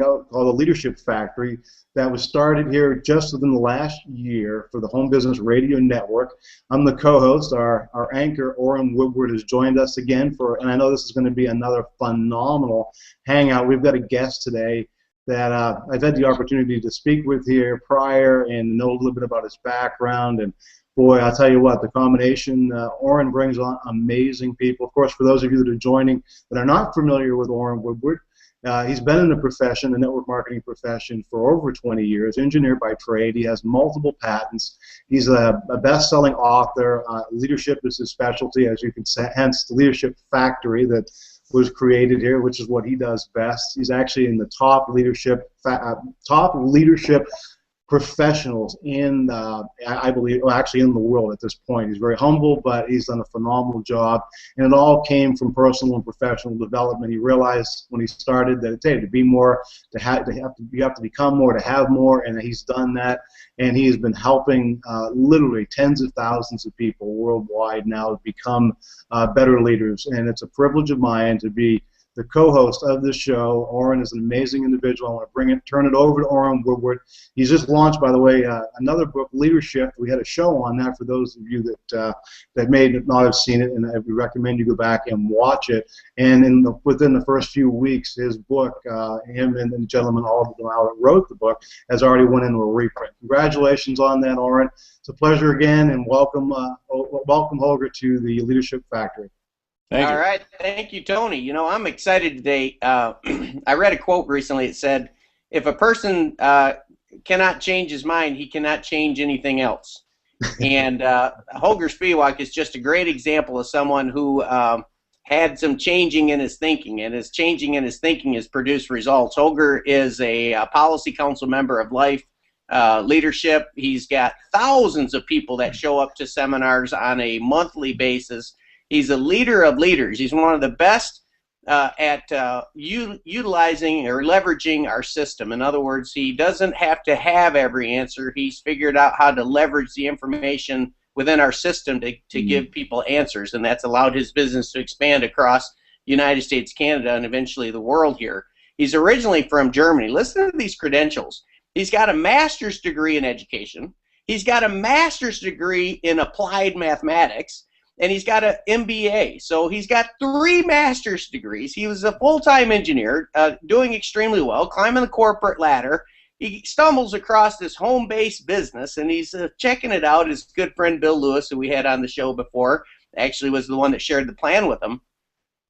out called the Leadership Factory that was started here just within the last year for the Home Business Radio Network. I'm the co-host. Our anchor, Orrin Woodward, has joined us again and I know this is going to be another phenomenal hangout. We've got a guest today that I've had the opportunity to speak with here prior and know a little bit about his background. And boy, I'll tell you what, the combination, Orrin brings on amazing people. Of course, for those of you that are joining that are not familiar with Orrin Woodward, he's been in the profession, the network marketing profession, for over 20 years, engineer by trade. He has multiple patents. He's a best-selling author. Leadership is his specialty, as you can say, hence the Leadership Factory that was created here, which is what he does best. He's actually in the top leadership professionals in, I believe, well, actually in the world at this point. He's very humble, but he's done a phenomenal job, and it all came from personal and professional development. He realized when he started that to be more, you have to become more to have more, and he's done that, and he has been helping literally tens of thousands of people worldwide now become better leaders, and it's a privilege of mine to be the co-host of this show. Orrin is an amazing individual. I want to turn it over to Orrin Woodward. He's just launched, by the way, another book, Leadership. We had a show on that for those of you that may not have seen it, and we recommend you go back and watch it. And within the first few weeks, his book, him and the gentleman that wrote the book, has already went into a reprint. Congratulations on that, Orrin. It's a pleasure again, and welcome Holger to the Leadership Factory. All right, thank you, Tony. You know, I'm excited today. I read a quote recently. It said, if a person cannot change his mind, he cannot change anything else. And Holger Spiewak is just a great example of someone who had some changing in his thinking, and his changing in his thinking has produced results. Holger is a policy council member of Life Leadership. He's got thousands of people that show up to seminars on a monthly basis. He's a leader of leaders. He's one of the best at utilizing or leveraging our system. In other words, he doesn't have to have every answer. He's figured out how to leverage the information within our system to give people answers, and that's allowed his business to expand across the United States, Canada, and eventually the world here. He's originally from Germany. Listen to these credentials. He's got a master's degree in education. He's got a master's degree in applied mathematics. And he's got an MBA. So he's got 3 master's degrees. He was a full-time engineer, doing extremely well, climbing the corporate ladder. He stumbles across this home-based business, and he's checking it out. His good friend Bill Lewis, who we had on the show before, actually was the one that shared the plan with him.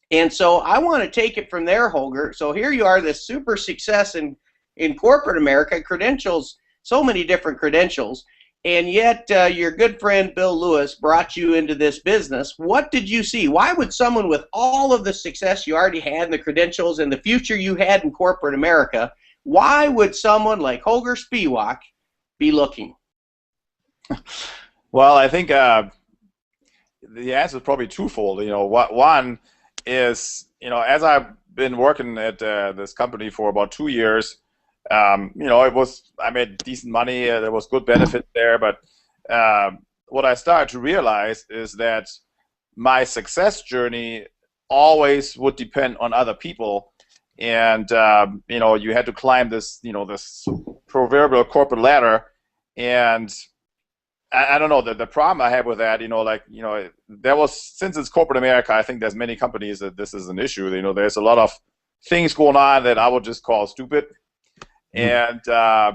And so I want to take it from there, Holger. So here you are, this super success in corporate America, credentials, so many different credentials. And yet your good friend Bill Lewis brought you into this business. What did you see? Why would someone with all of the success you already had and the credentials and the future you had in corporate America, why would someone like Holger Spiewak be looking? Well, I think the answer is probably twofold. You know, one is, you know, as I've been working at this company for about 2 years, you know, I made decent money, there was good benefit there, but what I started to realize is that my success journey always would depend on other people, and you know, you had to climb this, you know, this proverbial corporate ladder, and I don't know, the problem I have with that, you know, like, you know, since it's corporate America, I think there's many companies that this is an issue. You know, there's a lot of things going on that I would just call stupid. And I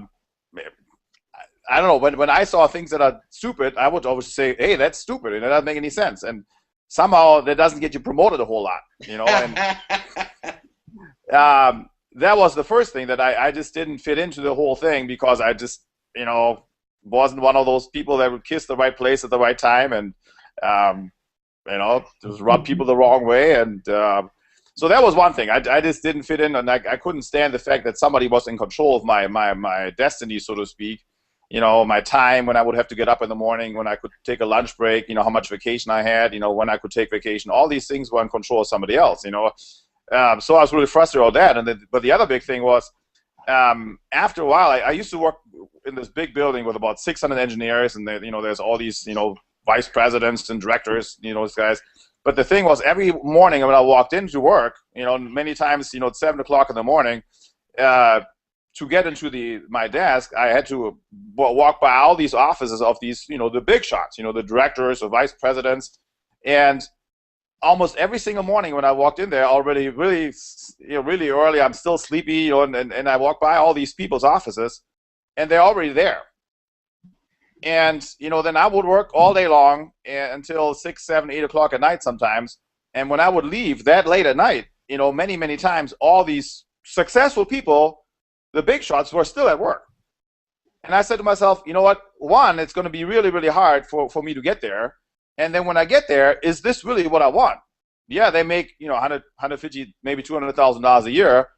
don't know, when I saw things that are stupid, I would always say, hey, that's stupid, and it doesn't make any sense. And somehow that doesn't get you promoted a whole lot, you know. And that was the first thing, that I just didn't fit into the whole thing, because I just, you know, wasn't one of those people that would kiss the right place at the right time, and you know, just rub people the wrong way. And so that was one thing. I just didn't fit in, and I couldn't stand the fact that somebody was in control of my destiny, so to speak. You know, my time, when I would have to get up in the morning, when I could take a lunch break, you know, how much vacation I had, you know, when I could take vacation. All these things were in control of somebody else, you know. So I was really frustrated with that. But the other big thing was, after a while, I used to work in this big building with about 600 engineers, and you know, there's all these, you know, vice presidents and directors, you know, those guys. But the thing was, every morning when I walked into work, you know, many times, you know, at 7 o'clock in the morning, to get into my desk, I had to walk by all these offices of these, the big shots, the directors or vice presidents, and almost every single morning when I walked in there, already really, really early, I'm still sleepy, and I walk by all these people's offices, and they're already there. And then I would work all day long until 6, 7, 8 o'clock at night sometimes. And when I would leave that late at night, many, many times, all these successful people, the big shots, were still at work. And I said to myself, you know what? One, it's going to be really, really hard for me to get there. And then when I get there, is this really what I want? Yeah, they make 150, maybe $200,000 a year,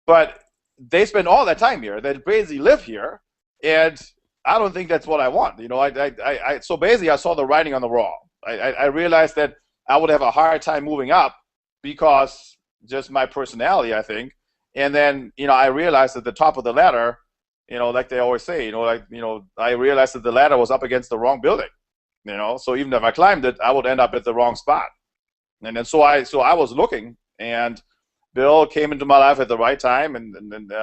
but they spend all that time here. They basically live here, and I don't think that's what I want. So basically, I saw the writing on the wall. I realized that I would have a hard time moving up because just my personality, I think. And then I realized at the top of the ladder, like they always say, I realized that the ladder was up against the wrong building. So even if I climbed it, I would end up at the wrong spot. And then so I was looking, and Bill came into my life at the right time, and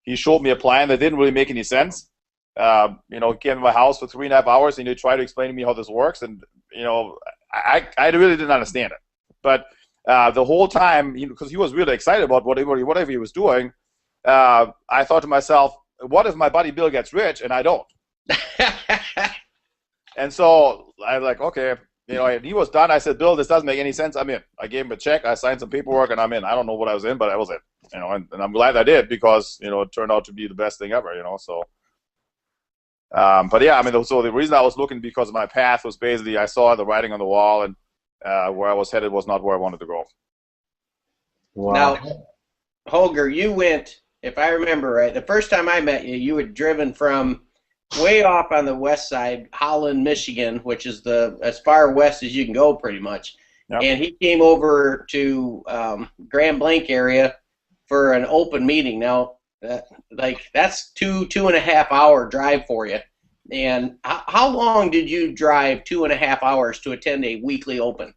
he showed me a plan that didn't really make any sense. Came to my house for 3.5 hours, and he tried to explain to me how this works, and I really didn't understand it. But the whole time, because he was really excited about whatever he was doing, I thought to myself, what if my buddy Bill gets rich and I don't? And so I was like, okay, and he was done. I said, Bill, this doesn't make any sense. I'm in. I gave him a check. I signed some paperwork, and I'm in. I don't know what I was in, but I was in. And I'm glad I did, because it turned out to be the best thing ever. So. But yeah, so the reason I was looking, because my path was basically, I saw the writing on the wall, and where I was headed was not where I wanted to go. Wow. Now, Holger, you went, if I remember right, the first time I met you, you had driven from way off on the west side, Holland, Michigan, which is as far west as you can go, pretty much. Yep. And he came over to Grand Blanc area for an open meeting. Now, that's 2.5 hour drive for you. And how long did you drive 2.5 hours to attend a weekly open?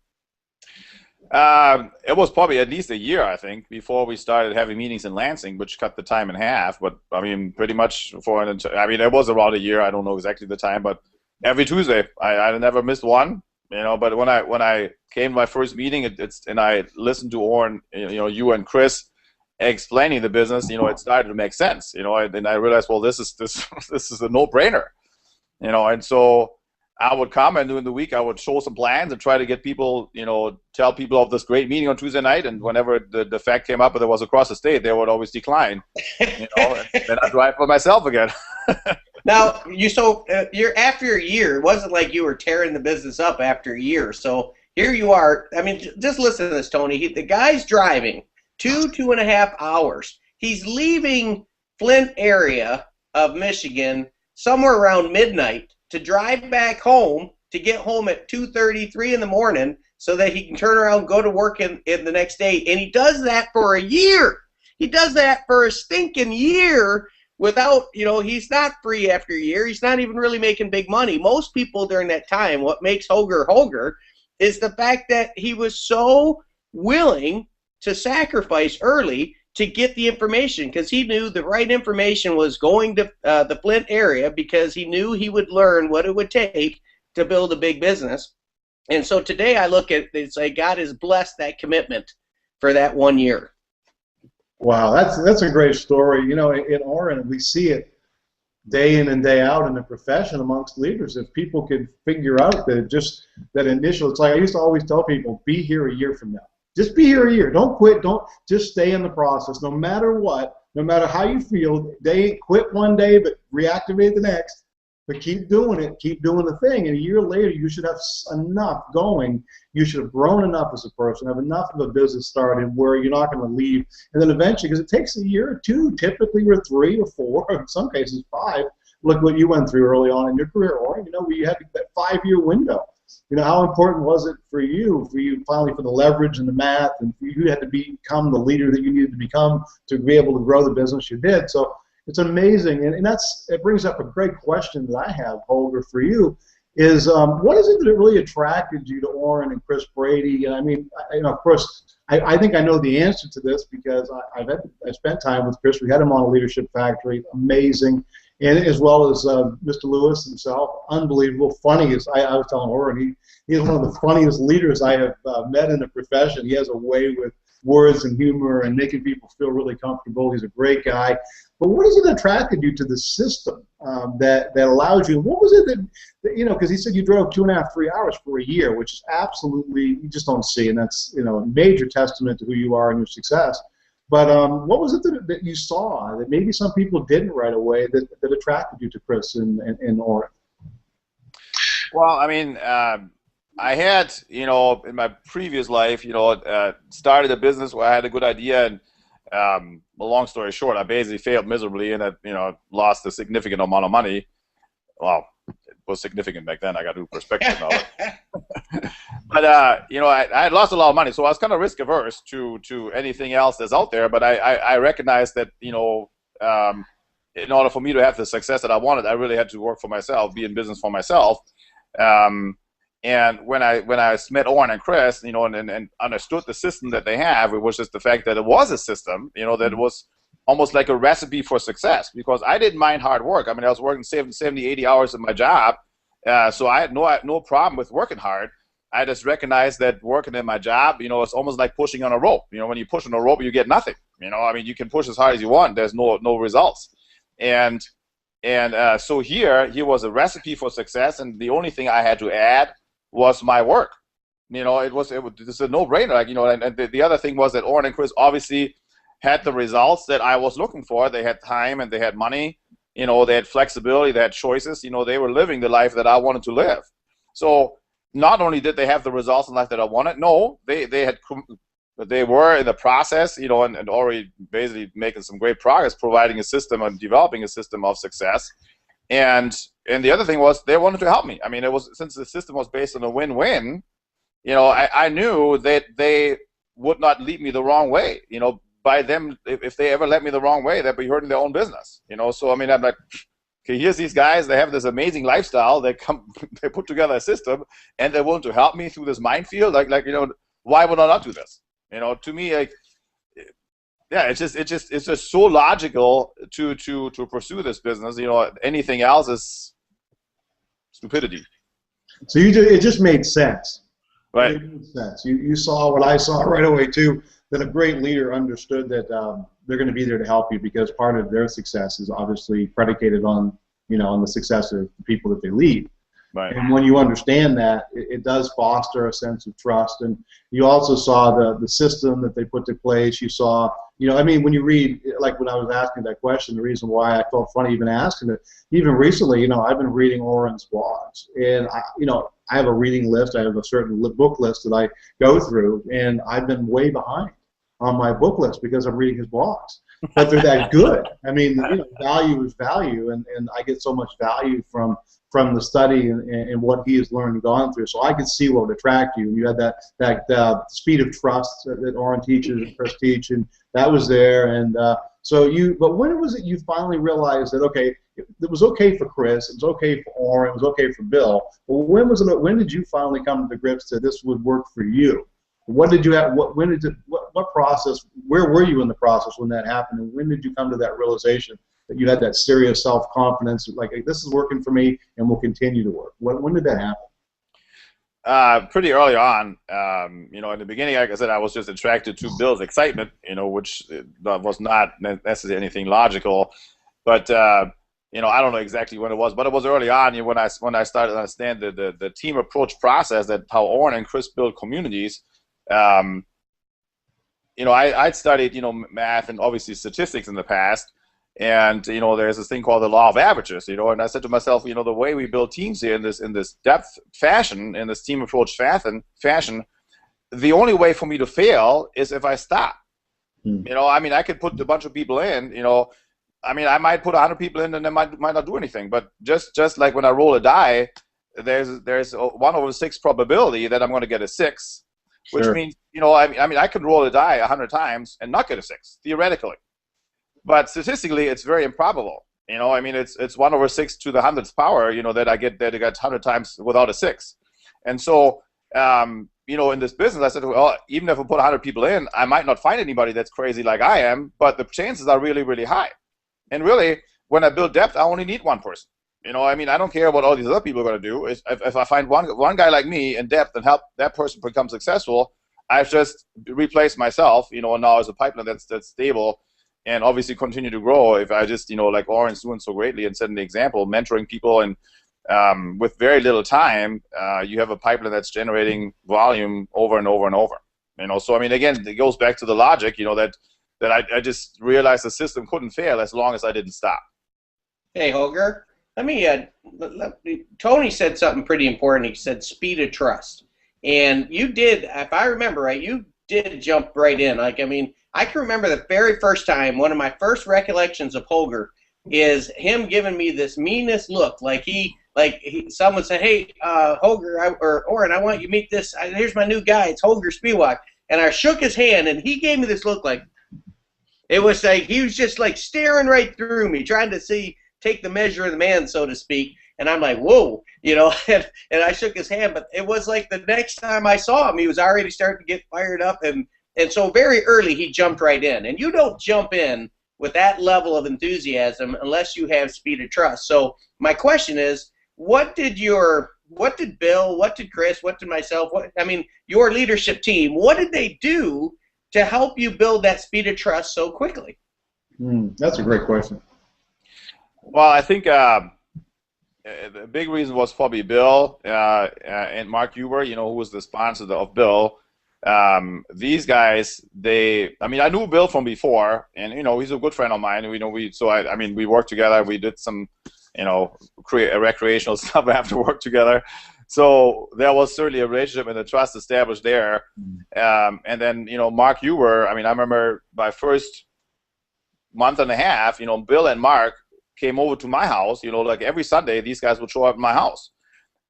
It was probably at least a year, I think, before we started having meetings in Lansing, which cut the time in half. But pretty much it was around a year. I don't know exactly the time, but every Tuesday, I never missed one. But when I came to my first meeting, and I listened to Orrin, you and Chris explaining the business, it started to make sense. And I realized, well, this is a no-brainer. And so I would come, and during the week I would show some plans and try to get people, tell people of this great meeting on Tuesday night. And whenever the fact came up that it was across the state, they would always decline. And then I'd drive for myself again. Now, you're after a year. It wasn't like you were tearing the business up after a year. So here you are. Just listen to this, Tony. The guy's driving 2.5 hours. He's leaving Flint area of Michigan somewhere around midnight to drive back home, to get home at 2:30, 3 in the morning, so that he can turn around and go to work in the next day. And he does that for a year. He does that for a stinking year without, he's not free after a year. He's not even really making big money. Most people during that time, what makes Holger is the fact that he was so willing to sacrifice early to get the information, because he knew the right information was going to the Flint area, because he knew he would learn what it would take to build a big business. And so today I look at it's like God has blessed that commitment for that 1 year. Wow, that's a great story. In Orrin, we see it day in and day out in the profession amongst leaders. If people could figure out that initial, it's like I used to always tell people, be here a year from now. Just be here a year. Don't quit. Don't just stay in the process. No matter what, no matter how you feel, quit one day but reactivate the next. But keep doing it. Keep doing the thing. And a year later, you should have enough going. You should have grown enough as a person, have enough of a business started where you're not going to leave. And then eventually, because it takes a year or two, typically, or 3 or 4, in some cases 5. Look what you went through early on in your career, Orrin. We had that 5-year window. How important was it for you finally, for the leverage and the math, and you had to become the leader that you needed to become to be able to grow the business you did. So it's amazing, and it brings up a great question that I have, Holger, for you. is what is it that really attracted you to Orrin and Chris Brady? And I mean, of course, I think I know the answer to this because I spent time with Chris. We had him on a Leadership Factory, amazing, and as well as Mr. Lewis himself, unbelievable, funniest. I was telling Orrin, he is one of the funniest leaders I have met in the profession. He has a way with words and humor and making people feel really comfortable. He's a great guy. But what is it that attracted you to the system that allows you? What was it that you know? Because he said you drove 2.5, 3 hours for a year, which is absolutely you just don't see, and that's a major testament to who you are and your success. But what was it that you saw that maybe some people didn't right away that attracted you to Chris and Orrin? Well, I mean, I had, in my previous life, started a business where I had a good idea, and a long story short, I basically failed miserably, and I, lost a significant amount of money. Well, it was significant back then. I got to do perspective now. But I had lost a lot of money, so I was kind of risk averse to anything else that's out there. But I recognized that in order for me to have the success that I wanted, I really had to work for myself, be in business for myself. And when I met Orrin and Chris, and understood the system that they have, it was just the fact that it was a system, that was almost like a recipe for success, because I didn't mind hard work. I mean, I was working 70, 80 hours in my job, so I had no problem with working hard. I just recognized that working in my job, it's almost like pushing on a rope. When you push on a rope, you get nothing. I mean, you can push as hard as you want. There's no results. And so here was a recipe for success, and the only thing I had to add was my work. It was a no-brainer. And the other thing was that Orrin and Chris obviously had the results that I was looking for. They had time and they had money. They had flexibility. They had choices. They were living the life that I wanted to live. So not only did they have the results in life that I wanted, no, they were in the process, and already basically making some great progress, providing a system and developing a system of success. And the other thing was they wanted to help me. I mean, since the system was based on a win-win, I knew that they would not lead me the wrong way. By them, if they ever led me the wrong way, they'd be hurting their own business. So I mean, I'm like, okay, here's these guys. They have this amazing lifestyle. They put together a system, and they're willing to help me through this minefield. Why would I not do this? To me, yeah, it's just so logical to pursue this business. Anything else is stupidity. So it just made sense. Right. It made sense. You saw what I saw right away too. That a great leader understood that they're going to be there to help you, because part of their success is obviously predicated on on the success of the people that they lead. Right. And when you understand that, it does foster a sense of trust. And you also saw the system that they put to place. You saw, I mean, when you read, like when I was asking that question, the reason why I felt funny even asking it, even recently, I've been reading Orrin's blogs, and I have a reading list. I have a certain book list that I go through, and I've been way behind on my book list because I'm reading his blogs. But they're that good. I mean, value is value, and I get so much value from the study and what he has learned and gone through. So I could see what would attract you. You had that speed of trust that Orrin teaches and Chris teach, and that was there. And but when was it you finally realized that, okay, it was okay for Chris, it was okay for Orrin, it was okay for Bill. Well, when did you finally come to the grips that this would work for you? What did you have? What process? Where were you in the process when that happened? And when did you come to that realization that you had that serious self-confidence, like, hey, this is working for me and will continue to work? When did that happen? Pretty early on. In the beginning, like I said, I was just attracted to Bill's excitement, which was not necessarily anything logical. But I don't know exactly when it was, but it was early on. When I started to understand the team approach process, that how Orrin and Chris build communities. I'd studied, math and obviously statistics in the past, and there's this thing called the law of averages, and I said to myself, the way we build teams here in this depth fashion, in this team approach fashion, the only way for me to fail is if I stop. I mean, I could put a bunch of people in, I mean, I might put 100 people in and they might not do anything, but just like when I roll a die, there's a 1/6 probability that I'm going to get a 6. Which Sure. means, I mean, I could roll a die 100 times and not get a 6, theoretically. But statistically, it's very improbable. You know, I mean, it's 1/6 to the 100th power, you know, that I get 100 times without a 6. And so, you know, in this business, I said, well, even if we put 100 people in, I might not find anybody that's crazy like I am, but the chances are really, really high. And really, when I build depth, I only need one person. You know, I mean, I don't care what all these other people are going to do. If I find one guy like me in depth and help that person become successful, I've just replaced myself, you know, and now as a pipeline that's stable and obviously continue to grow. If I just, you know, like Orrin's doing so greatly and setting the example, mentoring people, and with very little time, you have a pipeline that's generating volume over and over and over. You know, so I mean, again, it goes back to the logic, you know, that I just realized the system couldn't fail as long as I didn't stop. Hey, Holger, let me, Tony said something pretty important. He said speed of trust. And you did, if I remember right, you did jump right in. Like, I mean, I can remember the very first time, one of my first recollections of Holger is him giving me this meanest look. Someone said, hey, Holger, or Orrin, I want you to meet this, here's my new guy, it's Holger Spiewak. And I shook his hand, and he gave me this look like, it was like, he was just like staring right through me, trying to take the measure of the man, so to speak. And I'm like, whoa, you know, and I shook his hand. But it was like the next time I saw him, he was already starting to get fired up. And so very early, he jumped right in. And you don't jump in with that level of enthusiasm unless you have speed of trust. So my question is, what did Bill, what did Chris, what did myself, your leadership team, what did they do to help you build that speed of trust so quickly? That's a great question. Well, I think the big reason was probably Bill and Mark Huber, you know, who was the sponsor of Bill. These guys, I knew Bill from before, and, you know, he's a good friend of mine. You know, we worked together. We did some, you know, recreational stuff after work together. So there was certainly a relationship and a trust established there. And then, you know, Mark Huber, I remember my first month and a half, you know, Bill and Mark came over to my house, you know, like every Sunday, these guys would show up at my house.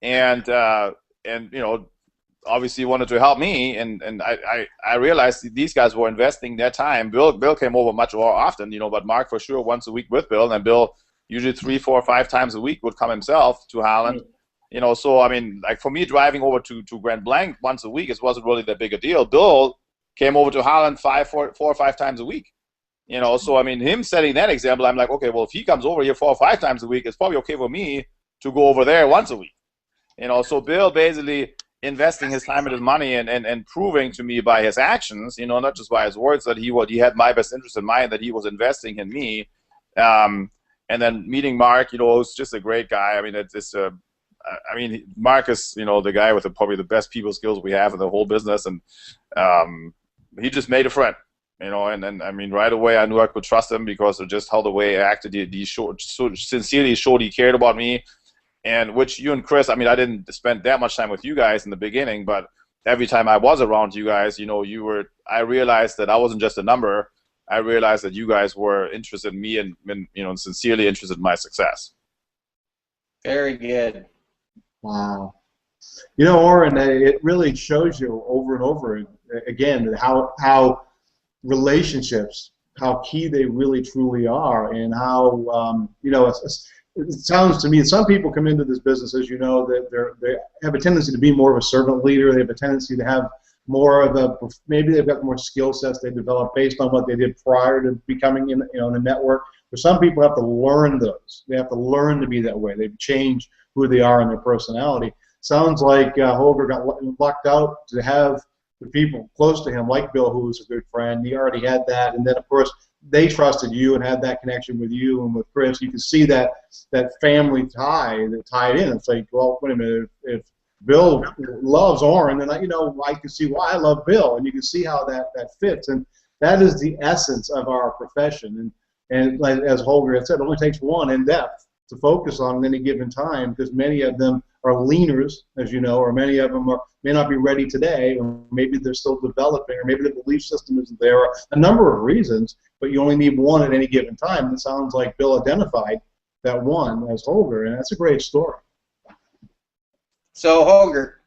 And you know, obviously wanted to help me, and I realized these guys were investing their time. Bill came over much more often, you know, but Mark for sure once a week with Bill, and Bill usually 3, 4, 5 times a week would come himself to Holland. You know, so I mean, like for me, driving over to Grand Blanc once a week, it wasn't really that big a deal. Bill came over to Holland 4 or 5 times a week. You know, so I mean, him setting that example, I'm like, okay, well, if he comes over here 4 or 5 times a week, it's probably okay for me to go over there once a week. You know, so Bill basically investing his time and his money and proving to me by his actions, you know, not just by his words, that he had my best interest in mind, that he was investing in me. And then meeting Mark, you know, who's just a great guy. I mean, Mark is, you know, the guy with probably the best people skills we have in the whole business, and he just made a friend. You know, and then I mean, right away I knew I could trust him because of just how the way he acted. He so sincerely showed he cared about me, and which you and Chris, I mean, I didn't spend that much time with you guys in the beginning, but every time I was around you guys, you know, I realized that I wasn't just a number. I realized that you guys were interested in me and you know, sincerely interested in my success. Very good. Wow. You know, Orrin, it really shows you over and over again how relationships, how key they really truly are, and how you know, it sounds to me, some people come into this business, as you know, that they have a tendency to be more of a servant leader. They have a tendency to have more of maybe they've got more skill sets they develop based on what they did prior to becoming in a network. But some people have to learn those. They have to learn to be that way. They've changed who they are and their personality. Sounds like Holger got lucked out to have the people close to him, like Bill, who was a good friend. He already had that, and then of course they trusted you and had that connection with you and with Chris. You can see that family tie that tied in. It's like, well, wait a minute, if Bill loves Orrin, then you know, I can see why I love Bill, and you can see how that fits, and that is the essence of our profession. And like, as Holger had said, it only takes one in depth to focus on at any given time, because many of them are leaners, as you know, or many of them may not be ready today, or maybe they're still developing, or maybe the belief system isn't there, or a number of reasons, but you only need one at any given time. And it sounds like Bill identified that one as Holger, and that's a great story. So Holger,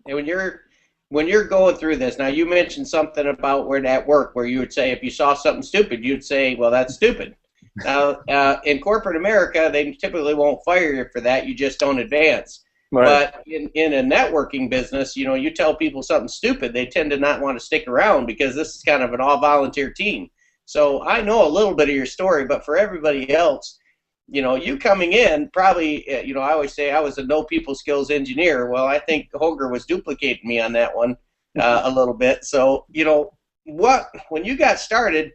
when you're going through this, now you mentioned something about where at work, where you would say if you saw something stupid, you'd say, well, that's stupid. Now, in corporate America, they typically won't fire you for that. You just don't advance. Right. But in a networking business, you know, you tell people something stupid, they tend to not want to stick around because this is kind of an all-volunteer team. So I know a little bit of your story, but for everybody else, you know, you coming in probably, you know, I always say I was a no people skills engineer. Well, I think Holger was duplicating me on that one a little bit. So, you know, when you got started,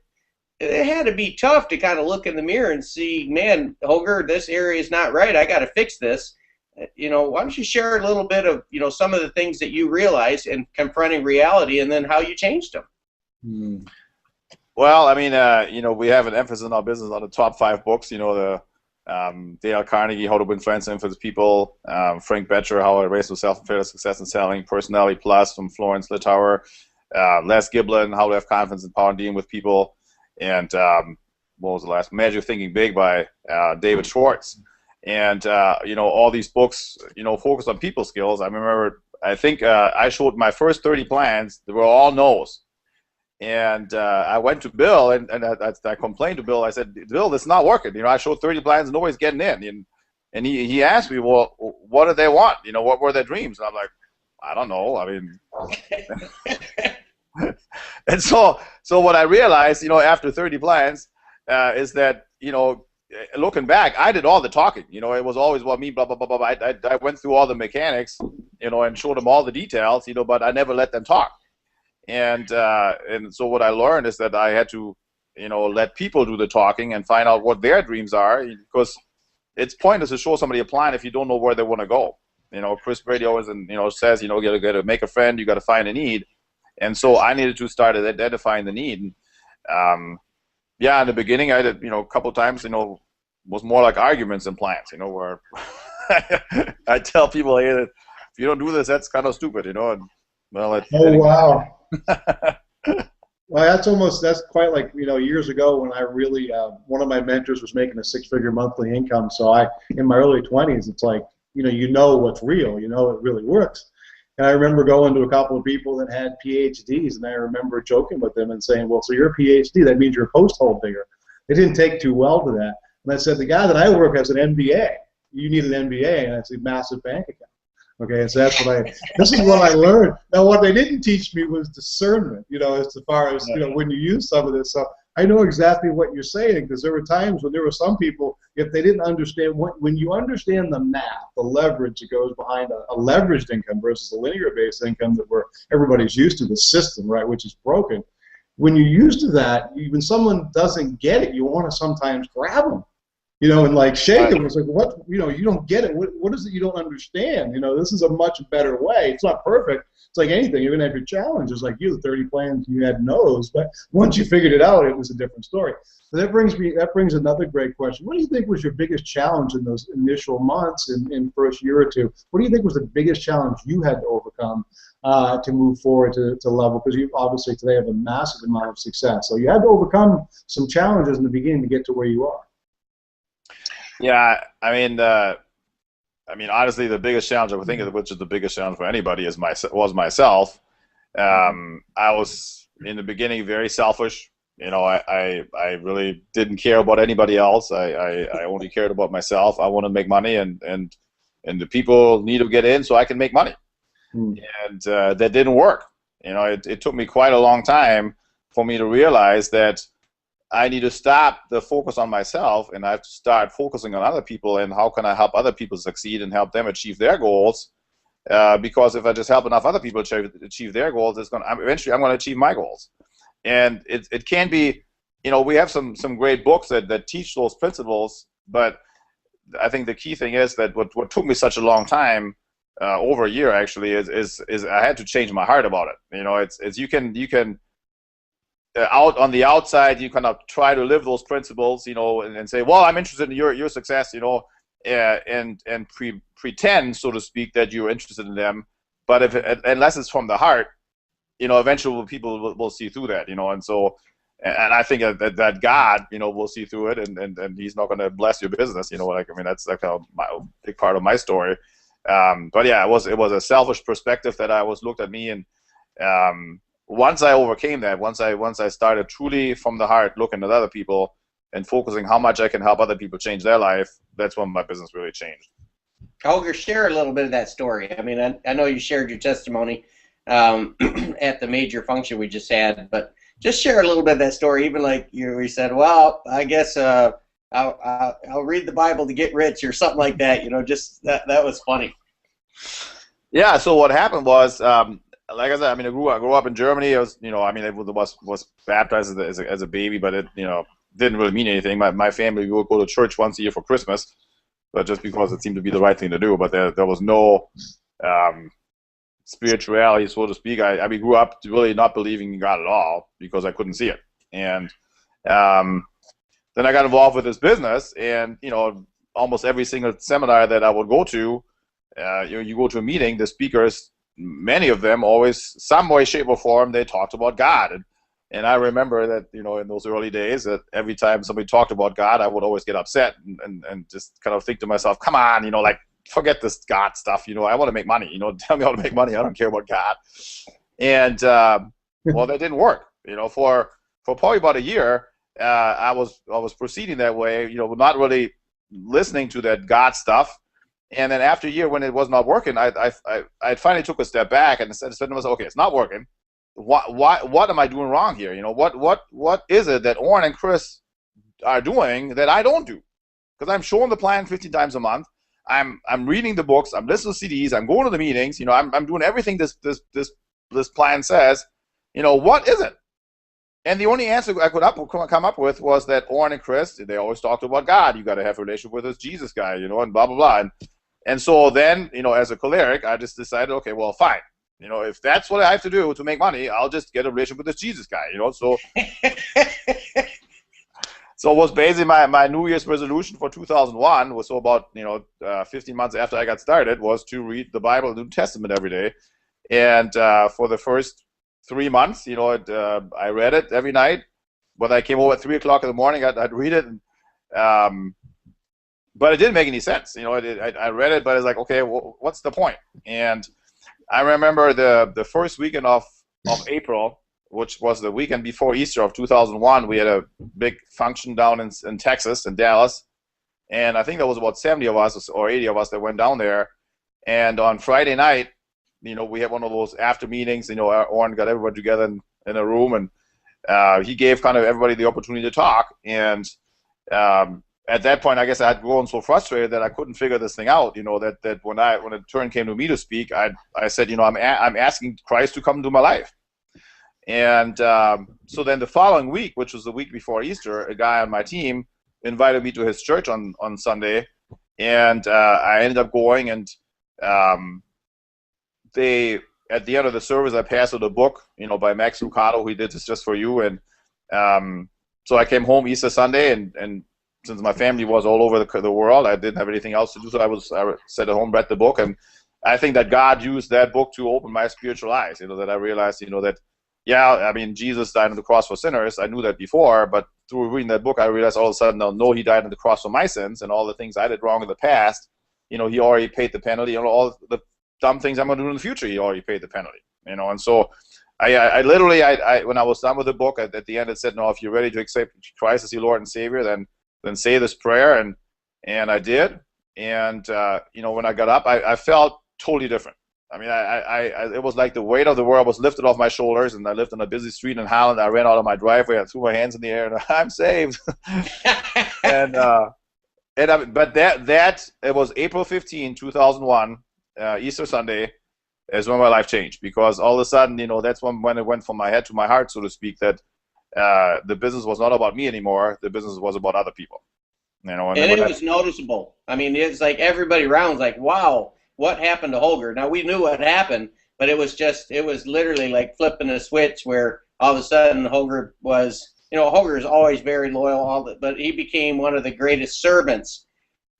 it had to be tough to kind of look in the mirror and see, man, Holger, this area is not right. I got to fix this. You know, why don't you share a little bit of, you know, some of the things that you realized in confronting reality and then how you changed them? Well, I mean, you know, we have an emphasis in our business on the top 5 books. You know, the Dale Carnegie, How to Win Friends and Influence People, Frank Bettger, How I Raised Myself and Failure Success in Selling, Personality Plus from Florence Littauer, Les Giblin, How to Have Confidence and Power in Dealing with People, and what was the last? Magic of Thinking Big by David Schwartz. And, you know, all these books, you know, focus on people skills. I remember, I think I showed my first 30 plans. They were all no's. And I went to Bill, and I complained to Bill. I said, Bill, this is not working. You know, I showed 30 plans, and nobody's getting in. And he asked me, well, what did they want? You know, what were their dreams? And I'm like, I don't know. I mean, and so what I realized, you know, after 30 plans is that, you know, looking back, I did all the talking. You know, it was always about me, blah, blah, blah, blah. I went through all the mechanics, you know, and showed them all the details, you know, but I never let them talk. And so what I learned is that I had to, you know, let people do the talking and find out what their dreams are, because it's pointless to show somebody a plan if you don't know where they want to go. You know, Chris Brady always, you know, says, you know, you got to make a friend, you got to find a need. And so I needed to start identifying the need. Yeah, in the beginning, I did, you know, a couple of times, you know, was more like arguments than plans, you know, where I tell people, hey, if you don't do this, that's kind of stupid, you know. And, well, wow. Well, that's quite like, you know, years ago when I really, one of my mentors was making a 6-figure monthly income. So in my early 20s, it's like, you know what's real, you know it really works. And I remember going to a couple of people that had PhDs, and I remember joking with them and saying, well, so you're a PhD, that means you're a post hole digger. They didn't take too well to that. And I said, the guy that I work has an MBA. You need an MBA, and it's a massive bank account. Okay, and so this is what I learned. Now, what they didn't teach me was discernment, you know, as far as, you know, when you use some of this stuff. I know exactly what you're saying, because there were times when there were some people, if they didn't understand, when you understand the math, the leverage that goes behind a leveraged income versus a linear-based income that everybody's used to, the system, right, which is broken. When you're used to that, when someone doesn't get it, you want to sometimes grab them. You know, and like shake them. It's like, what? You know, you don't get it. What is it you don't understand? You know, this is a much better way. It's not perfect. It's like anything. You're gonna have your challenges. Like you, 30 plans, you had no's, but once you figured it out, it was a different story. So that brings another great question. What do you think was your biggest challenge in those initial months in first year or two? What do you think was the biggest challenge you had to overcome to move forward to level? Because you obviously today have a massive amount of success. So you had to overcome some challenges in the beginning to get to where you are. Yeah, I mean, honestly, the biggest challenge I would think of, which is the biggest challenge for anybody, was myself. I was in the beginning very selfish. You know, I really didn't care about anybody else. I only cared about myself. I want to make money, and the people need to get in so I can make money. And that didn't work. You know, it took me quite a long time for me to realize that I need to stop the focus on myself, and I have to start focusing on other people and how can I help other people succeed and help them achieve their goals. Because if I just help enough other people achieve their goals, eventually I'm going to achieve my goals. And it can be, you know, we have some great books that teach those principles, but I think the key thing is that what took me such a long time, over a year actually, is I had to change my heart about it. You know, it's you can out on the outside, you kind of try to live those principles, you know, and say, well, I'm interested in your success, you know, and pretend, so to speak, that you're interested in them. But unless it's from the heart, you know, eventually people will see through that, you know. And so, and I think that God, you know, will see through it, and He's not going to bless your business, you know. Like, I mean, that's like a big part of my story. But yeah, it was a selfish perspective that I was looked at me, and once I overcame that, once I started truly from the heart looking at other people, and focusing how much I can help other people change their life, that's when my business really changed. Holger, share a little bit of that story. I mean, I know you shared your testimony at the major function we just had, but just share a little bit of that story. Even like you said, well, I guess I'll read the Bible to get rich or something like that. You know, just that was funny. Yeah. So what happened was, like I said, I mean, I grew up in Germany. I was, you know, I mean, I was baptized as a baby, but it, you know, didn't really mean anything. My family would go to church once a year for Christmas, but just because it seemed to be the right thing to do. But there was no spirituality, so to speak. I grew up really not believing in God at all because I couldn't see it. And then I got involved with this business, and you know, almost every single seminar that I would go to, you go to a meeting, the speakers, many of them always, some way, shape, or form, they talked about God. And I remember that, you know, in those early days, that every time somebody talked about God, I would always get upset and just kind of think to myself, come on, you know, like, forget this God stuff, you know, I want to make money, you know, tell me how to make money, I don't care about God. And, well, that didn't work, you know, for probably about a year, I was proceeding that way, you know, not really listening to that God stuff. And then after a year, when it was not working, I finally took a step back and said to myself, okay, it's not working. What am I doing wrong here? You know, what is it that Orrin and Chris are doing that I don't do? Because I'm showing the plan 15 times a month. I'm reading the books. I'm listening to CDs. I'm going to the meetings. You know, I'm doing everything this plan says. You know, what is it? And the only answer I could come up with was that Orrin and Chris, they always talked about God. You got to have a relationship with this Jesus guy, you know, and blah blah blah. And so then, you know, as a choleric, I just decided, okay, well, fine. You know, if that's what I have to do to make money, I'll just get a relationship with this Jesus guy, you know. So, so it was basically my New Year's resolution for 2001 was, so about, you know, 15 months after I got started, was to read the Bible and the New Testament every day. And for the first 3 months, you know, I read it every night. When I came over at 3 o'clock in the morning, I'd read it. But it didn't make any sense. You know, I read it, but it's like, okay, well, what's the point? And I remember the first weekend of April, which was the weekend before Easter of 2001, we had a big function down in Texas, in Dallas. And I think there was about 70 of us or 80 of us that went down there. And on Friday night, you know, we had one of those after meetings. You know, Orrin got everybody together in a room, and he gave kind of everybody the opportunity to talk. And at that point, I guess I had grown so frustrated that I couldn't figure this thing out. You know, that when the turn came to me to speak, I said, you know, I'm asking Christ to come into my life. And so then the following week, which was the week before Easter, a guy on my team invited me to his church on Sunday, and I ended up going. And they, at the end of the service, I passed out a book, you know, by Max Lucado, who did this just for you. And so I came home Easter Sunday, and since my family was all over the world, I didn't have anything else to do, so I sat at home, read the book, and I think that God used that book to open my spiritual eyes. You know, that I realized, you know, that, yeah, I mean, Jesus died on the cross for sinners. I knew that before, but through reading that book, I realized all of a sudden, no, he died on the cross for my sins, and all the things I did wrong in the past, you know, he already paid the penalty, and all the dumb things I'm going to do in the future, he already paid the penalty. You know, and so I literally, when I was done with the book, at the end it said, no, if you're ready to accept Christ as your Lord and Savior, then say this prayer, and I did. And you know, when I got up, I felt totally different. I mean, it was like the weight of the world was lifted off my shoulders, and I lived on a busy street in Holland. I ran out of my driveway, I threw my hands in the air, and I'm saved. But that it was April 15, 2001, Easter Sunday, is when my life changed, because all of a sudden, you know, that's when it went from my head to my heart, so to speak, that the business was not about me anymore. The business was about other people. You know, and it was noticeable. I mean, it's like everybody around was like, wow, what happened to Holger? Now, we knew what happened, but it was literally like flipping a switch where all of a sudden Holger was, you know, Holger is always very loyal, but he became one of the greatest servants.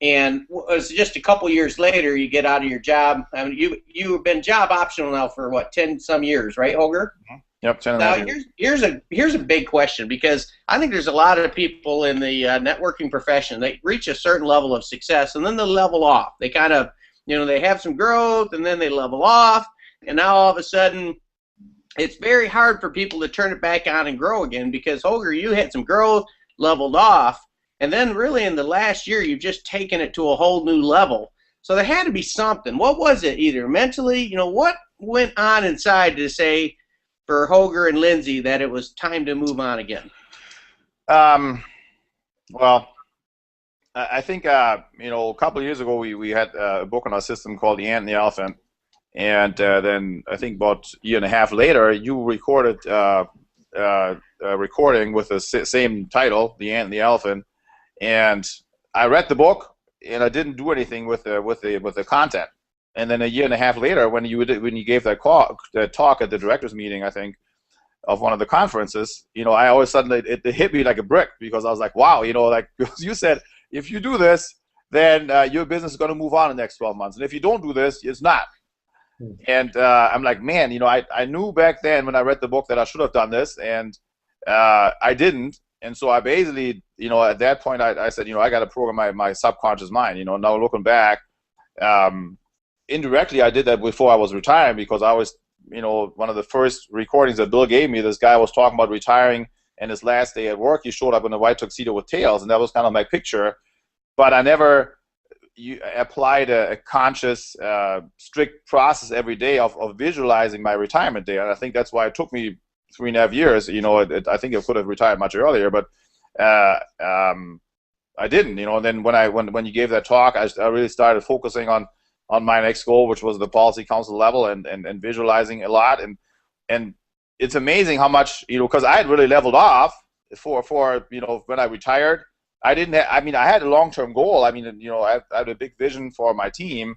And it was just a couple years later, you get out of your job. I mean, you've been job optional now for what, 10 some years, right, Holger? Mm-hmm. Yep. 10 now here's a big question, because I think there's a lot of people in the networking profession, they reach a certain level of success and then they level off. They kind of, you know, they have some growth and then they level off, and now all of a sudden it's very hard for people to turn it back on and grow again, because Holger, you had some growth, leveled off, and then really in the last year you've just taken it to a whole new level. So there had to be something. What was it? Either mentally, you know, what went on inside to say for Holger and Lindsey that it was time to move on again? Well, I think you know, a couple of years ago we had a book on our system called The Ant and the Elephant, and then I think about a year and a half later you recorded a recording with the same title, The Ant and the Elephant, and I read the book and I didn't do anything with the content. And then a year and a half later, when you gave that talk at the directors meeting, I think, of one of the conferences, you know, I always suddenly it hit me like a brick, because I was like, wow, you know, like you said, if you do this, then your business is going to move on in the next 12 months, and if you don't do this, it's not. And I'm like, man, you know, I knew back then when I read the book that I should have done this, and I didn't. And so I basically, you know, at that point I said, you know, I got to program my subconscious mind. You know, now looking back, indirectly I did that before I was retiring, because I was, you know, one of the first recordings that Bill gave me, this guy was talking about retiring, and his last day at work he showed up in a white tuxedo with tails, and that was kind of my picture. But I never applied a conscious, strict process every day of visualizing my retirement day, and I think that's why it took me 3.5 years. You know, I think I could have retired much earlier, but I didn't. You know, and then when you gave that talk, I really started focusing on my next goal, which was the policy council level, and visualizing a lot, and it's amazing how much, you know, because I had really leveled off for you know, when I retired. I didn't I mean, I had a long-term goal. I mean, you know, I had a big vision for my team,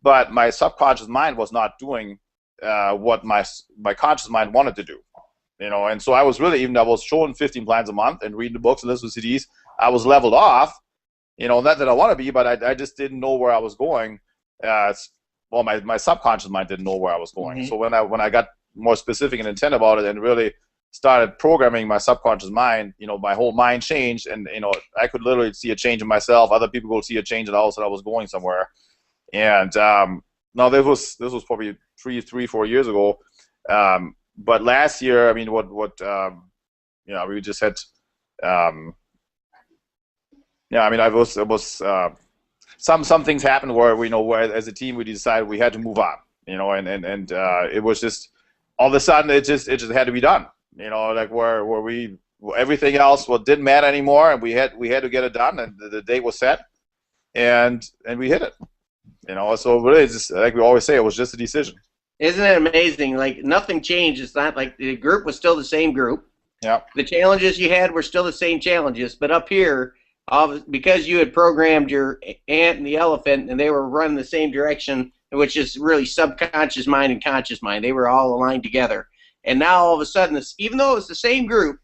but my subconscious mind was not doing what my conscious mind wanted to do, you know. And so I was really, even I was showing 15 plans a month and reading the books and listening to CDs, I was leveled off, you know, not that I want to be, but I just didn't know where I was going. Well, my subconscious mind didn't know where I was going. So when I got more specific and intent about it, and really started programming my subconscious mind, you know, my whole mind changed, and you know, I could literally see a change in myself. Other people would see a change, and all of a sudden I was going somewhere. And now this was probably 3-4 years ago. But last year, I mean, what you know, we just had yeah, I mean, it was some things happened where we know, where as a team we decided we had to move on, you know, and it was just all of a sudden it just had to be done, you know, like where we, everything else didn't matter anymore, and we had to get it done, and the date was set, and we hit it, you know. So really, it's just, like we always say, it was just a decision. Isn't it amazing? Like, nothing changed. It's not like the group was still the same group. Yeah. The challenges you had were still the same challenges, but up here, because you had programmed your ant and the elephant, and they were running the same direction, which is really subconscious mind and conscious mind. They were all aligned together. And now all of a sudden, even though it was the same group,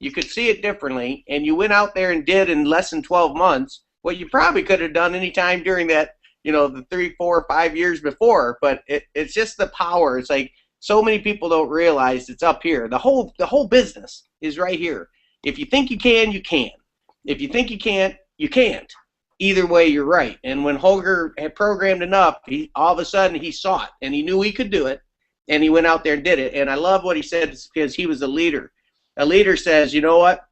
you could see it differently, and you went out there and did in less than 12 months what you probably could have done any time during that, you know, the 3, 4, 5 years before. But it's just the power. It's like so many people don't realize it's up here. The whole business is right here. If you think you can, you can. If you think you can't, you can't. Either way, you're right. And when Holger had programmed enough, all of a sudden he saw it, and he knew he could do it, and he went out there and did it. And I love what he said, because he was a leader. A leader says, you know what,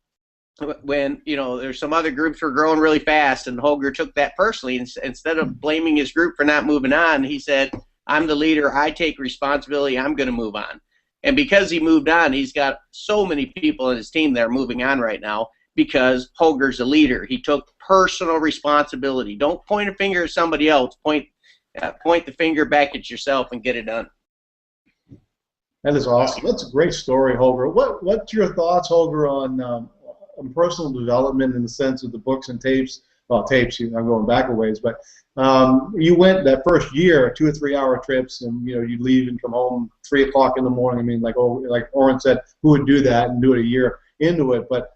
when, you know, there's some other groups were growing really fast, and Holger took that personally. Instead of blaming his group for not moving on, he said, I'm the leader, I take responsibility, I'm going to move on. And because he moved on, he's got so many people in his team that are moving on right now, because Holger's a leader. He took personal responsibility. Don't point a finger at somebody else. Point the finger back at yourself and get it done. That is awesome. That's a great story, Holger. What's your thoughts, Holger, on personal development in the sense of the books and tapes? Well, tapes, I'm going back a ways, but you went that first year, 2 or 3 hour trips, and you know, you'd leave and come home 3 o'clock in the morning. I mean, like Orrin said, who would do that and do it a year into it? But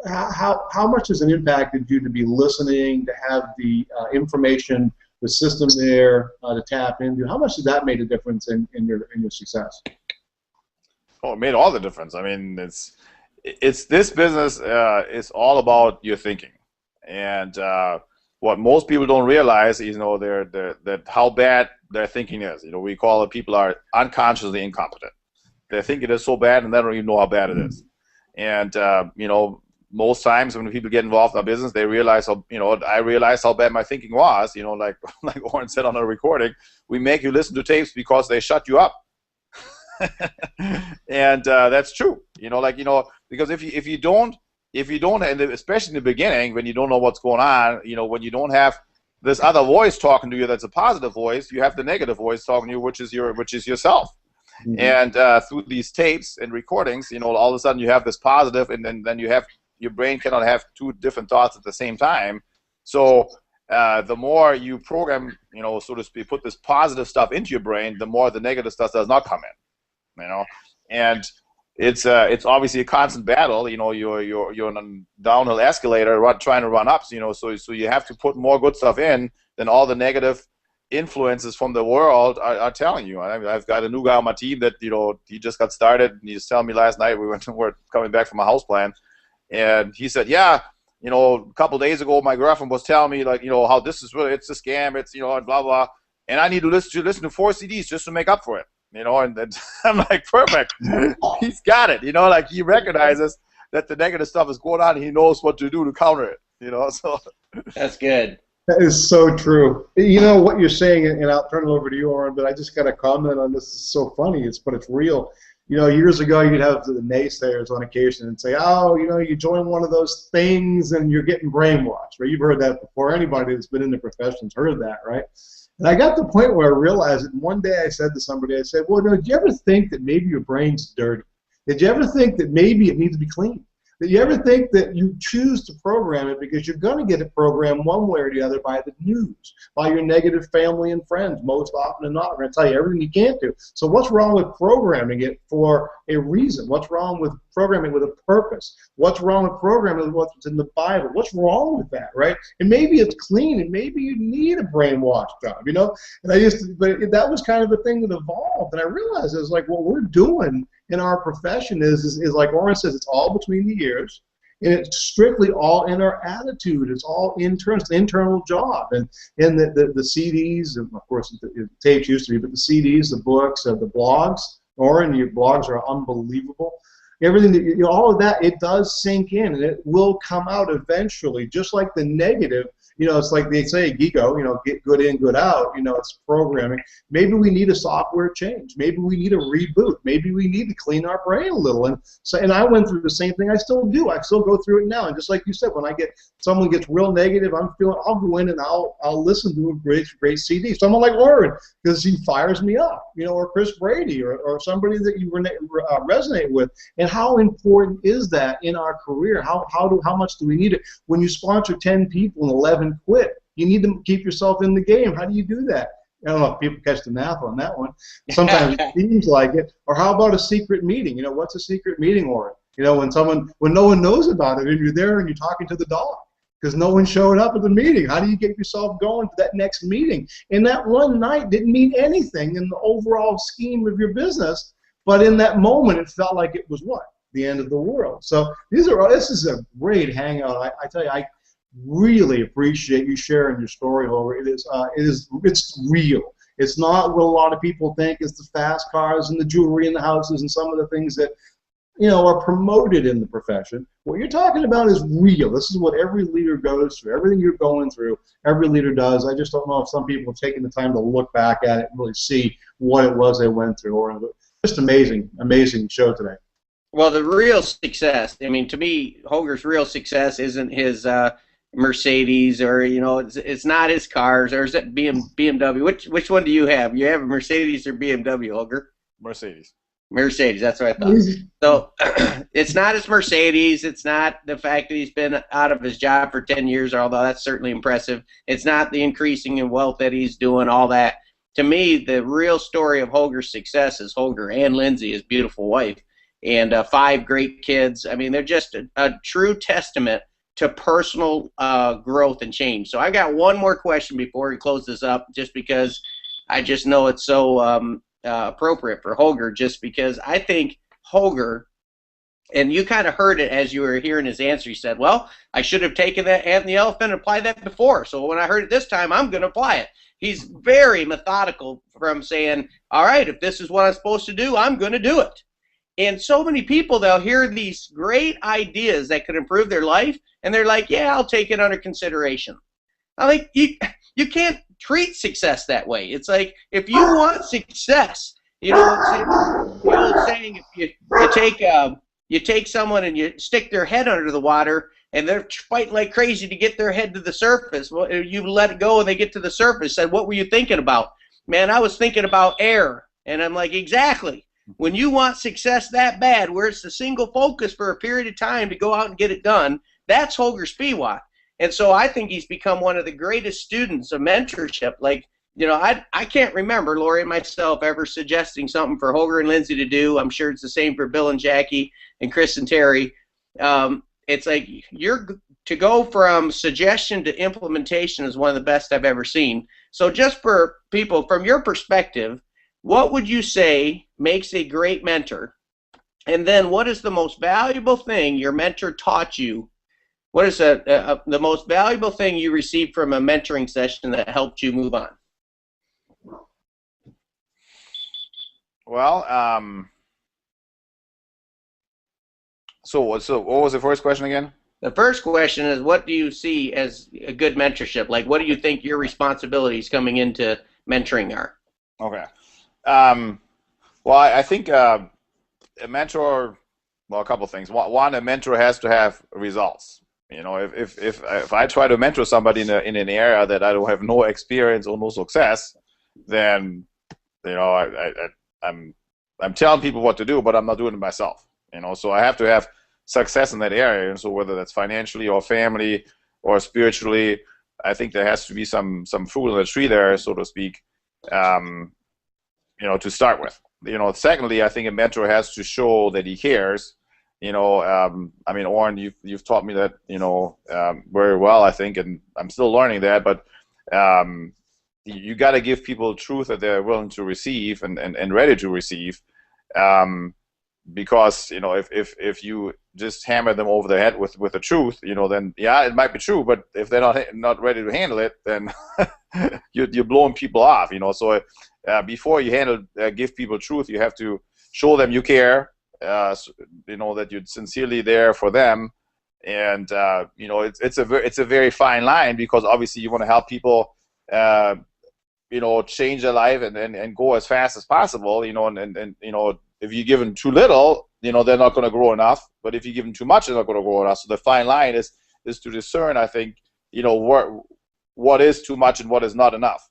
how much has it impacted you to be listening, to have the information, the system there to tap into? How much has that made a difference in your success? Oh, it made all the difference. I mean, it's this business is all about your thinking, and what most people don't realize is, you know, that how bad their thinking is. You know, we call it, people are unconsciously incompetent. They think it is so bad, and they don't even know how bad it is. And you know, most times when people get involved in our business, they realize how, I realized how bad my thinking was, like Orrin said on a recording, we make you listen to tapes because they shut you up. And that's true, because if you don't, and especially in the beginning, when you don't know what's going on, when you don't have this other voice talking to you that's a positive voice, you have the negative voice talking to you, which is yourself. Mm-hmm. And through these tapes and recordings, all of a sudden you have this positive, and then you have, your brain cannot have two different thoughts at the same time. So the more you program, so to speak, put this positive stuff into your brain, the more the negative stuff does not come in. And it's obviously a constant battle. You're on a downhill escalator, trying to run up. So you have to put more good stuff in than all the negative influences from the world are telling you. I've got a new guy on my team that he just got started, and he was telling me last night we're coming back from a house plan, and he said, yeah, a couple of days ago my girlfriend was telling me how this is really, it's a scam, it's and blah blah, and I need to listen to 4 CDs just to make up for it. And I'm like, perfect. He's got it. He recognizes that the negative stuff is going on, and he knows what to do to counter it. So that's good. That is so true. What you're saying, and I'll turn it over to you, Orrin, but I just got to comment on this. It's so funny, but it's real. Years ago, you'd have the naysayers on occasion and say, oh, you join one of those things and you're getting brainwashed, right? You've heard that before. Anybody that's been in the profession's heard that, right? And I got to the point where I realized it, and one day I said to somebody, I said, well, did you ever think that maybe your brain's dirty? Did you ever think that maybe it needs to be cleaned? Did you ever think that you choose to program it because you're going to get it programmed one way or the other by the news, by your negative family and friends, most often than not? We're going to tell you everything you can't do. So what's wrong with programming it for a reason? What's wrong with programming with a purpose? What's wrong with programming with what's in the Bible? What's wrong with that, right? And maybe it's clean, and maybe you need a brainwash job, And but that was kind of the thing that evolved, and I realized it was like what we're doing in our profession is like Orrin says, it's all between the ears, and it's strictly all in our attitude. It's all internal. It's an internal job, and the CDs, and of course the tapes used to be, but the CDs, the books, the blogs. Orrin, your blogs are unbelievable. Everything that all of that, it does sink in, and it will come out eventually. Just like the negative, it's like they say, GIGO, get good in, good out. It's programming. Maybe we need a software change. Maybe we need a reboot. Maybe we need to clean our brain a little. And I went through the same thing. I still do. I still go through it now. And just like you said, when someone gets real negative, I'll go in and I'll listen to a great CD. Someone like Orrin, because he fires me up, or Chris Brady, or somebody that you resonate with. And how important is that in our career? How much do we need it? When you sponsor 10 people and 11 quit, you need to keep yourself in the game. How do you do that? I don't know if people catch the math on that one. Sometimes it seems like it. Or how about a secret meeting? What's a secret meeting, Orrin? When no one knows about it, and you're there and you're talking to the dog because no one showed up at the meeting. How do you get yourself going to that next meeting? And that one night didn't mean anything in the overall scheme of your business, but in that moment it felt like it was what? The end of the world. So this is a great hangout. I tell you, I really appreciate you sharing your story, Holger. It's real. It's not what a lot of people think. It's the fast cars and the jewelry and the houses and some of the things that are promoted in the profession. What you're talking about is real. This is what every leader goes through. Everything you're going through, every leader does. I just don't know if some people have taken the time to look back at it and really see what it was they went through. Or just amazing show today. Well, the real success, to me, Holger's real success isn't his Mercedes, or it's not his cars, or is it BMW? Which one do you have? You have a Mercedes or BMW, Holger? Mercedes. Mercedes, that's what I thought. So it's not his Mercedes. It's not the fact that he's been out of his job for 10 years, although that's certainly impressive. It's not the increasing in wealth that he's doing, all that. To me, the real story of Holger's success is Holger and Lindsey, his beautiful wife, and 5 great kids. They're just a true testament to personal growth and change. So I got one more question before we close this up, just because I just know it's so appropriate for Holger, just because I think Holger, and you kind of heard it as you were hearing his answer, he said, well, I should have taken that ant and the elephant and applied that before, so when I heard it this time, I'm going to apply it. He's very methodical from saying, all right, if this is what I'm supposed to do, I'm going to do it. And so many people, they'll hear these great ideas that could improve their life, and they're like, yeah, I'll take it under consideration. I think you can't treat success that way. It's like, if you want success, you know, the old saying, if you take someone and you stick their head under the water, and they're fighting like crazy to get their head to the surface. Well, you let it go and they get to the surface. Said, what were you thinking about? Man, I was thinking about air. And I'm like, exactly. When you want success that bad, where it's the single focus for a period of time to go out and get it done, that's Holger Spiewak. And so I think he's become one of the greatest students of mentorship. Like, you know, I can't remember, Lori and myself, ever suggesting something for Holger and Lindsey to do. I'm sure it's the same for Bill and Jackie and Chris and Terry. It's like, to go from suggestion to implementation is one of the best I've ever seen. So just for people, from your perspective, what would you say makes a great mentor? And then what is the most valuable thing your mentor taught you? What is the most valuable thing you received from a mentoring session that helped you move on? Well, so what was the first question again? The first question is, what do you see as a good mentorship? Like, what do you think your responsibilities coming into mentoring are? Okay. Well, I think a mentor, well, a couple of things. One, a mentor has to have results. You know, if I try to mentor somebody in an area that I don't have no experience or no success, then, you know, I'm telling people what to do, but I'm not doing it myself. You know, so I have to have success in that area. And so whether that's financially or family or spiritually, I think there has to be some fruit on the tree there, so to speak. You know, to start with. You know, secondly, I think a mentor has to show that he cares. You know, I mean, Orrin, you've taught me that, you know, very well, I think, and I'm still learning that. But you got to give people truth that they're willing to receive and ready to receive, because, you know, if you just hammer them over the head with the truth, you know, then yeah, it might be true, but if they're not ready to handle it, then you're blowing people off. You know, so before you give people truth, you have to show them you care. You know, that you're sincerely there for them, and you know, it's a very fine line, because obviously you want to help people, you know, change their life and go as fast as possible. You know, and you know, if you give them too little, you know, they're not going to grow enough. But if you give them too much, they're not going to grow enough. So the fine line is to discern, I think, you know, what is too much and what is not enough.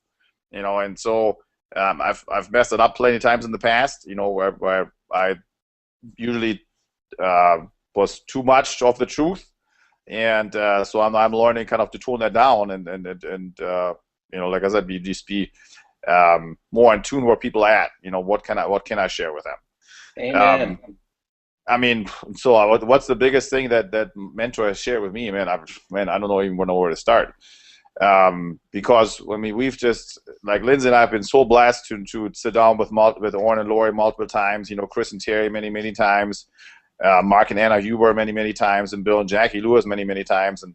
You know, and so I've messed it up plenty of times in the past. You know, where I usually was too much of the truth, and so I'm learning kind of to tone that down and you know, like I said, just be more in tune where people are at. You know, what can I share with them? Amen. I mean, so what's the biggest thing that mentor has shared with me? Man, I don't even know where to start. Because I mean, we've just, like Lindsey and I have been so blessed to sit down with Orrin and Lori multiple times. You know, Chris and Terry many times, Mark and Anna Huber many times, and Bill and Jackie Lewis many times. And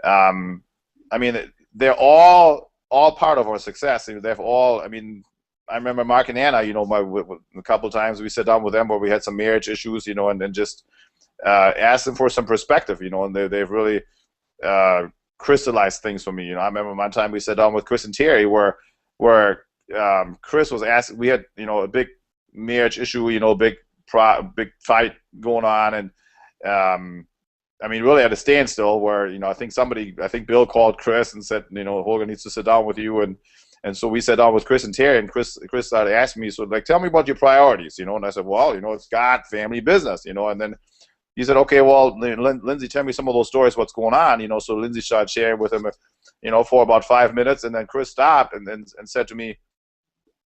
I mean, they're all part of our success. They've all, I mean, I remember Mark and Anna, you know, a couple of times we sat down with them where we had some marriage issues, you know, and then just asked them for some perspective, you know, and they've really crystallized things for me. You know, I remember one time we sat down with Chris and Terry where Chris was asking, we had, you know, a big marriage issue, you know, big fight going on, and I mean, really at a standstill where, you know, I think Bill called Chris and said, you know, Holger needs to sit down with you, and so we sat down with Chris and Terry, and Chris started asking me, so like, tell me about your priorities, you know, and I said, well, you know, it's God, family, business, you know, and then he said, okay, well, Lindsey, tell me some of those stories, what's going on, you know. So Lindsey started sharing with him, you know, for about 5 minutes, and then Chris stopped and said to me,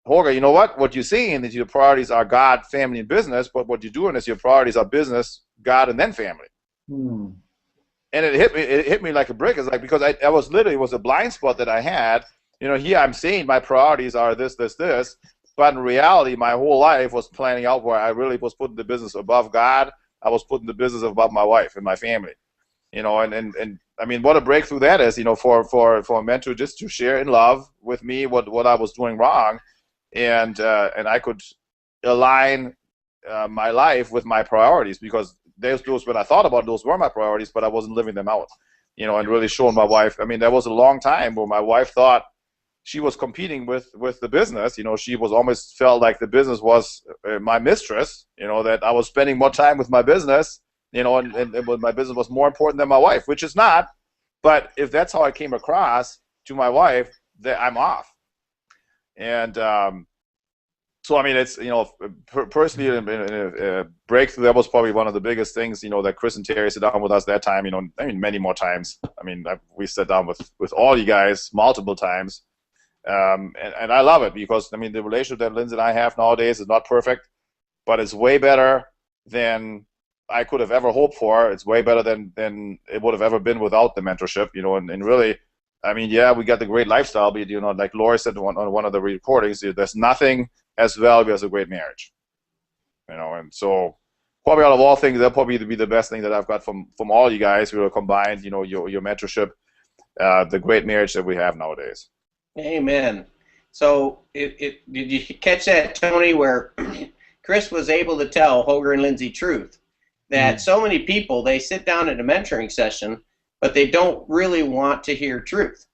Holger, you know what you're seeing is your priorities are God, family, and business, but what you're doing is your priorities are business, God, and then family. And it hit me like a brick. It's like, because I was literally, it was a blind spot that I had. You know, here I'm saying my priorities are this, but in reality, my whole life was planning out where I really was putting the business above God. I was putting the business above my wife and my family, you know, and I mean, what a breakthrough that is, you know, for a mentor just to share in love with me what I was doing wrong, and I could align my life with my priorities, because those when I thought about those were my priorities, but I wasn't living them out, and really showing my wife. I mean, there was a long time where my wife thought she was competing with the business. She was almost felt like the business was my mistress. That I was spending more time with my business. And my business was more important than my wife, which is not. But if that's how I came across to my wife, that I'm off. And so I mean, it's personally in a breakthrough, that was probably one of the biggest things. That Chris and Terry sat down with us that time. I mean, many more times. I mean, we sat down with all you guys multiple times. And I love it, because I mean, the relationship that Lindsey and I have nowadays is not perfect, but it's way better than I could have ever hoped for. It's way better than it would have ever been without the mentorship. And really, I mean, yeah, we got the great lifestyle, but like Laura said on one of the recordings, there's nothing as valuable as a great marriage. And so probably out of all things, that'll probably be the best thing that I've got from all you guys who are combined. Your mentorship, the great marriage that we have nowadays. Amen. So did you catch that, Tony, where Chris was able to tell Holger and Lindsey truth? That so many people, they sit down at a mentoring session, but they don't really want to hear truth.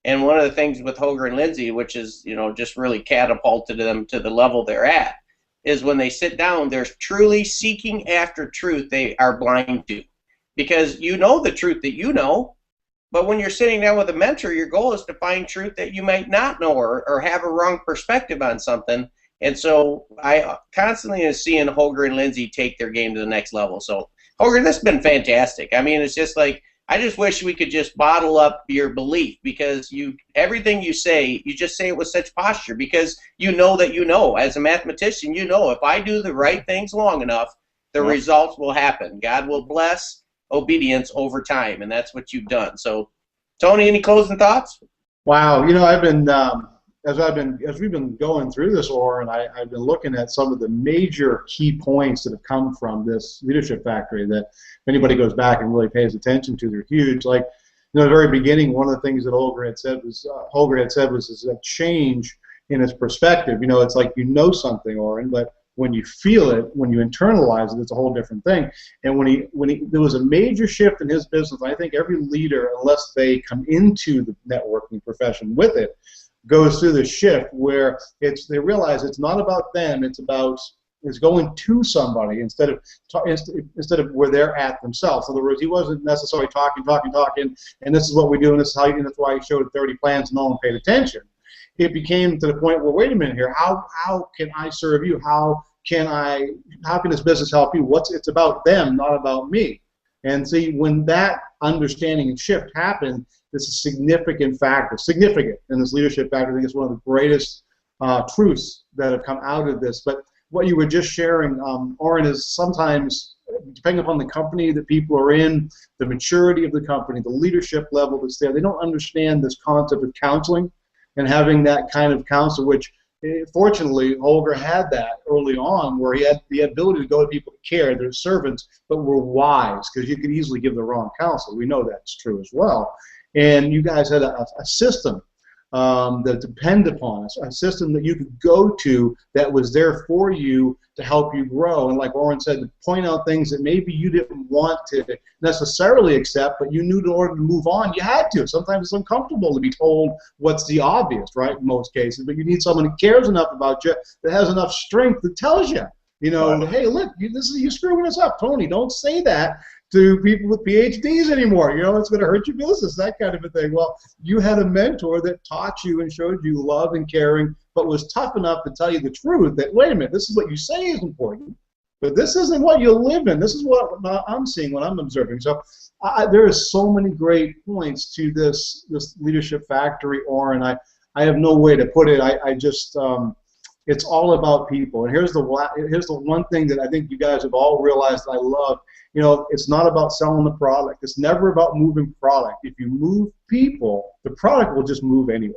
And one of the things with Holger and Lindsey, which is, just really catapulted them to the level they're at, is when they sit down, they're truly seeking after truth they are blind to. Because you know the truth that you know, but when you're sitting down with a mentor, your goal is to find truth that you might not know, or have a wrong perspective on something. And so I constantly am seeing Holger and Lindsey take their game to the next level. So, Holger, this has been fantastic. I mean, it's just like, I just wish we could just bottle up your belief, because everything you say, you just say it with such posture, because you know that you know. As a mathematician, if I do the right things long enough, the results will happen. God will bless obedience over time, and that's what you've done. So, Tony, any closing thoughts? Wow, I've been as we've been going through this, Orrin, I've been looking at some of the major key points that have come from this leadership factory that if anybody goes back and really pays attention to, they're huge. Like, the very beginning, one of the things that Holger had said was a change in his perspective. It's like something, Orrin, but when you feel it, when you internalize it, it's a whole different thing. And there was a major shift in his business. I think every leader, unless they come into the networking profession with it, goes through this shift where they realize it's not about them, it's going to somebody instead of where they're at themselves. In other words, he wasn't necessarily talking, and this is what we do, and this is how and that's why he showed 30 plans and no one paid attention. It became to the point where, wait a minute here, how can I serve you? How can this business help you? It's about them, not about me. And see, when that understanding and shift happened, this is significant in this leadership factor. I think it's one of the greatest truths that have come out of this. But what you were just sharing, Orrin, is sometimes, depending upon the company that people are in, the maturity of the company, the leadership level that's there, they don't understand this concept of counseling and having that kind of counsel, which fortunately Holger had that early on, where he had the ability to go to people to care, their servants, but were wise, because you could easily give the wrong counsel. We know that's true as well. And you guys had a system that depended upon us, a system that you could go to that was there for you to help you grow. And like Orrin said, to point out things that maybe you didn't want to necessarily accept, but you knew in order to move on, you had to. Sometimes it's uncomfortable to be told what's the obvious, right, in most cases, but you need someone who cares enough about you, that has enough strength that tells you, hey, look, you're screwing us up, Tony, don't say that to people with PhDs anymore. It's going to hurt your business, that kind of a thing. Well, you had a mentor that taught you and showed you love and caring, but was tough enough to tell you the truth that, wait a minute, this is what you say is important, but this isn't what you live in. This is what I'm seeing, what I'm observing. So there are so many great points to this leadership factory, Orrin. I have no way to put it. I just it's all about people. And here's the one thing that I think you guys have all realized I love. It's not about selling the product. It's never about moving product. If you move people, the product will just move anyway.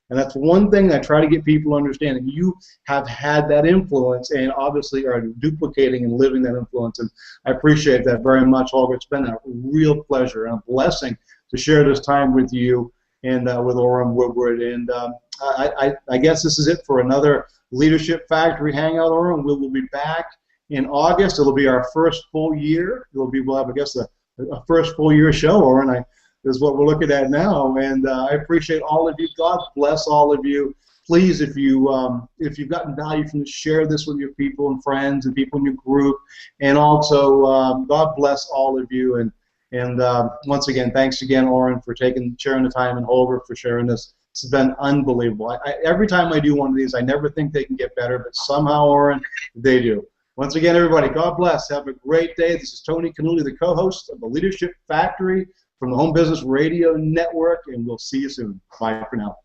And that's one thing I try to get people to understand. And you have had that influence and obviously are duplicating and living that influence. And I appreciate that very much, Holger. It's been a real pleasure and a blessing to share this time with you and with Orrin Woodward. And I guess this is it for another Leadership Factory Hangout, Orrin. We'll be back in August. It'll be our first full year. We'll have, I guess, a first full year show, Orrin. Is what we're looking at now, and I appreciate all of you. God bless all of you. Please, if you've gotten value from this, share this with your people and friends and people in your group, and also God bless all of you. And once again, thanks again, Orrin, for sharing the time, and Holger for sharing this. It's been unbelievable. Every time I do one of these, I never think they can get better, but somehow, Orrin, they do. Once again, everybody, God bless. Have a great day. This is Tony Cannuli, the co-host of the Leadership Factory from the Home Business Radio Network, and we'll see you soon. Bye for now.